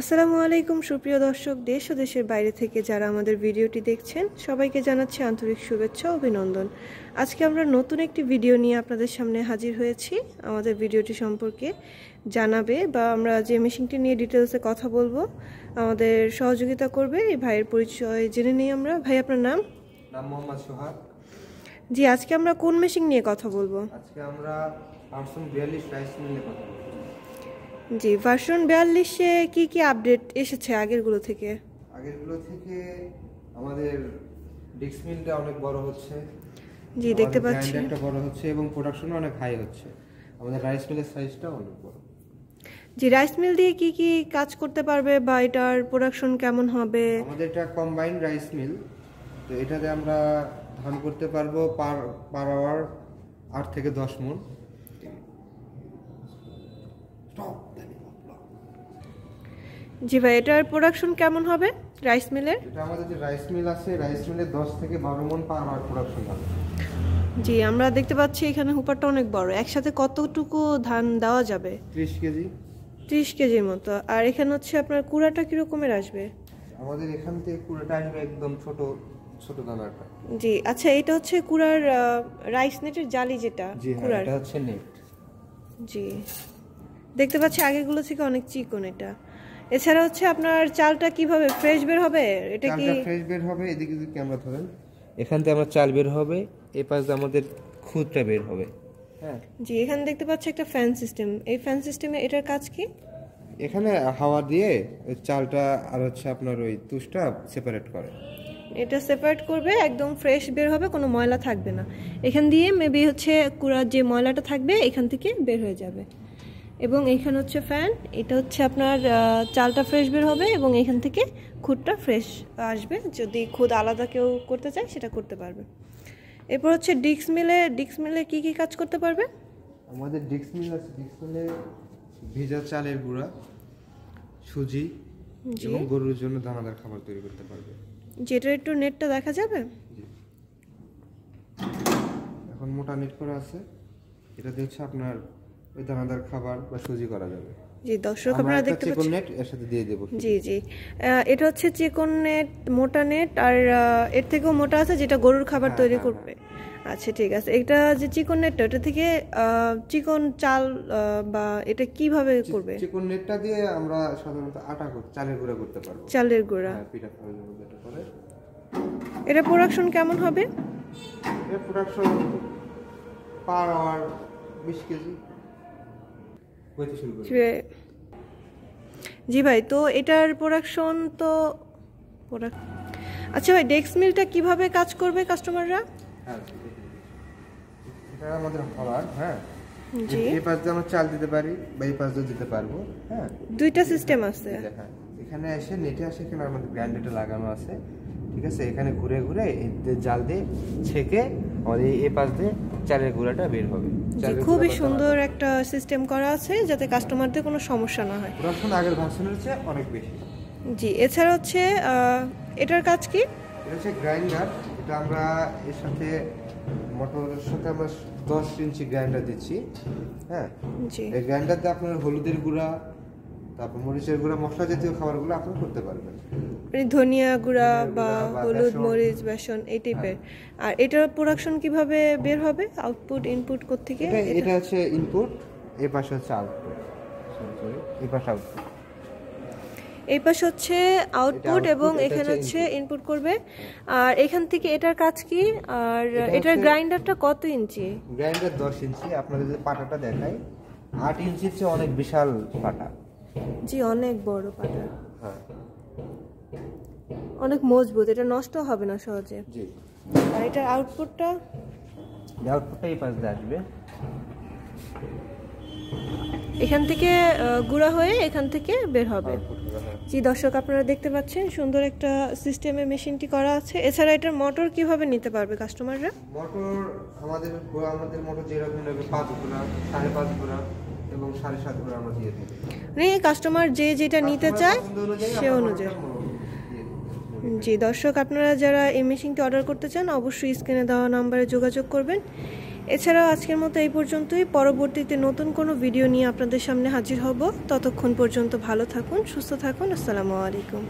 আসসালামু আলাইকুম সুপ্রিয় দর্শক, দেশ ও দেশের বাইরে থেকে যারা আমাদের ভিডিওটি দেখছেন সবাইকে জানাচ্ছি আন্তরিক শুভেচ্ছা ও অভিনন্দন। আজকে আমরা নতুন একটি ভিডিও নিয়ে আপনাদের সামনে হাজির হয়েছি। আমাদের ভিডিওটি সম্পর্কে জানাবে বা আমরা যে মেশিনটি নিয়ে ডিটেলসে কথা বলবো আমাদের সহযোগিতা করবে এই ভাইয়ের পরিচয় জেনে নিই আমরা। ভাই, আপনার নাম? মোহাম্মদ সোহাগ। জি, আজকে আমরা কোন মেশিন নিয়ে কথা বলবো? আজকে আমরা ভার্সন 42 রাইস মিল নিয়ে কথা বলবো। জি, ভার্সন 42-এ কি কি আপডেট এসেছে আগেরগুলো থেকে? আমাদের ডিক্স মিলটা অনেক বড় হচ্ছে। জি, দেখতে পাচ্ছি একটা বড় হচ্ছে এবং প্রোডাকশনও অনেক হাই হচ্ছে। আমাদের রাইস মিলের সাইজটা অনেক বড়। জি, রাইস মিল দিয়ে কি কি কাজ করতে পারবে বা এটার প্রোডাকশন কেমন হবে? আমাদের এটা কম্বাইন্ড রাইস মিল, তো এটাতে আমরা ধান করতে পারবো পার আওয়ার 8 থেকে 10 মণ। জি ভাই, এটার প্রোডাকশন কেমন হবে রাইস মিলের? এটা আমাদের যে রাইস মিল আছে, রাইস মিলে 10 থেকে 12 মণ পার আওয়ার প্রোডাকশন হবে। জি, আমরা দেখতে পাচ্ছি এখানে হুপারটা অনেক বড়। একসাথে কতটুকু ধান দেওয়া যাবে? 30 কেজি। 30 কেজির মতো। আর এখানে হচ্ছে আপনার কুড়াটা কি রকমের আসবে? আমাদের এখান থেকে কুড়াটা আসবে একদম ছোট ছোট দানাটা। জি, আচ্ছা, এটা হচ্ছে কুড়ার রাইস নেটের জালি যেটা কুড়ার। এটা হচ্ছে নেট। জি, দেখতে পাচ্ছি আগেরগুলো থেকে অনেক চিকন এটা। এছাড়া হচ্ছে আপনার চালটা কিভাবে ফ্রেশ বের হবে? এটা কি চালটা ফ্রেশ বের হবে? এদিকে যদি ক্যামেরা ধরেন, এখান থেকে আমরা চাল বের হবে, এই পাশে আমাদের খুদটা বের হবে। হ্যাঁ জি, এখানে দেখতে পাচ্ছি একটা ফ্যান সিস্টেম। এই ফ্যান সিস্টেমে এটার কাজ কি? এখানে হাওয়া দিয়ে ওই চালটা আর হচ্ছে আপনার ওই তুষটা সেপারেট করে। এটা সেপারেট করবে, একদম ফ্রেশ বের হবে, কোনো ময়লা থাকবে না। এখান দিয়ে মেবি হচ্ছে কুড়ার যে ময়লাটা থাকবে এখান থেকে বের হয়ে যাবে। এবং এখানে হচ্ছে ফ্যান, এটা হচ্ছে আপনার চালটা ফ্রেশ বের হবে এবং এখান থেকে খুদটা ফ্রেশ আসবে। যদি খুদ আলাদা কেউ করতে চায় সেটা করতে পারবে। এরপর হচ্ছে ডিক্স মিলে কি কি কাজ করতে পারবে? আমাদের ডিক্স মিল আছে, ডিক্স মিলে ভেজা চালের গুঁড়া, সুজি এবং গরুর জন্য দানাদার খাবার তৈরি করতে পারবে। যেটার একটু নেটটা দেখা যাবে? এখন মোটা নেট করা আছে, এটা দেখছে আপনার ওই দানাদার খাবার বা সুজি করা যাবে। জি দর্শক, আপনারা দেখতে পাচ্ছেন নেট এর সাথে দিয়ে দেব। জি জি, এটা হচ্ছে চিকন নেট, মোটা নেট, আর এর থেকেও মোটা আছে যেটা গরুর খাবার তৈরি করবে। আচ্ছা ঠিক আছে, এটা যে চিকন নেটটা ওটা থেকে চিকন চাল বা এটা কিভাবে করবে? চিকন নেটটা দিয়ে আমরা সাধারণত চালের গুঁড়া করতে পারবো। চালের গুঁড়া, পিঠা খাওয়ার জন্য যেটা করে। এটা প্রোডাকশন কেমন হবে? এর প্রোডাকশন পার আওয়ার 20 কেজি হইতে শুরু করে। জি ভাই, তো এটার প্রোডাকশন তো আচ্ছা ভাই, ডেক্স মিলটা কিভাবে কাজ করবে কাস্টমাররা? হ্যাঁ, এটা আমাদের হলার। হ্যাঁ জি, এই পাশ দিয়ে আমরা চাল দিতে পারি বা এই পাশ দিয়ে দিতে পারবো। হ্যাঁ, দুইটা সিস্টেম আছে। হ্যাঁ, এখানে এসে নেটে আসে, এখানে আমাদের গ্রাইন্ডারটা লাগানো আছে। ঠিক আছে, এখানে ঘুরে ঘুরে জাল দিয়ে ছেঁকে আমাদের এই পাশ দিয়ে চালের গুঁড়াটা বের হবে। খুবই সুন্দর একটা সিস্টেম করা আছে যাতে কাস্টমারদের কোনো সমস্যা না হয়। প্রোডাকশন আগের ভার্সনের চেয়ে অনেক বেশি। জি, এছাড়া হচ্ছে এটার কাজ কি? এটা হচ্ছে গ্রাইন্ডার। এটা আমরা এর সাথে মোটরের সাথে আমরা 10 ইঞ্চি গ্রাইন্ডার দিচ্ছি। হ্যাঁ, জি, এই গ্রাইন্ডার দিয়ে আপনার হলুদের গুঁড়া, তারপর মরিচের গুঁড়া, মশলা জাতীয় খাবারগুলো আপনি করতে পারবেন। মানে ধনিয়া গুঁড়া বা হলুদ, মরিচ, বেসন এই টাইপের। আর এটার প্রোডাকশন কিভাবে বের হবে? আউটপুট ইনপুট কোত্থেকে? এটা হচ্ছে ইনপুট, এই পাশে হচ্ছে আউটপুট। এই পাশে আউটপুট, এই পাশে হচ্ছে আউটপুট এবং এখানে হচ্ছে ইনপুট করবে। আর এখান থেকে এটার কাজ কি? আর এটার গ্রাইন্ডারটা কত ইঞ্চি? গ্রাইন্ডার 10 ইঞ্চি। আপনাদের যদি পাটাটা দেখাই, 8 ইঞ্চির চেয়ে অনেক বিশাল পাটা। জি, অনেক বড় পাটা, হ্যাঁ, অনেক মজবুত, এটা নষ্ট হবে না সহজে। জি। আর এটার আউটপুটটা এই পাশ দিয়ে আসবে, এখান থেকে গুঁড়া হয়ে এখান থেকে বের হবে। জি দর্শক, আপনারা দেখতে পাচ্ছেন সুন্দর একটা সিস্টেমে মেশিনটি করা আছে। এছাড়া এটার মোটর কিভাবে নিতে পারবে কাস্টমাররা? মোটর আমাদের মোটর যেরকম নেবে 5 ঘোড়া, 5.5 ঘোড়া এবং 7.5 ঘোড়া আমরা দিয়ে থাকি। মানে কাস্টমার যে যেটা নিতে চায় সে অনুযায়ী। জি দর্শক, আপনারা যারা এই মেশিনটি অর্ডার করতে চান অবশ্যই স্ক্রিনে দেওয়া নাম্বারে যোগাযোগ করবেন। এছাড়াও আজকের মতো এই পর্যন্তই। পরবর্তীতে নতুন কোনো ভিডিও নিয়ে আপনাদের সামনে হাজির হব। ততক্ষণ পর্যন্ত ভালো থাকুন, সুস্থ থাকুন। আসসালামু আলাইকুম।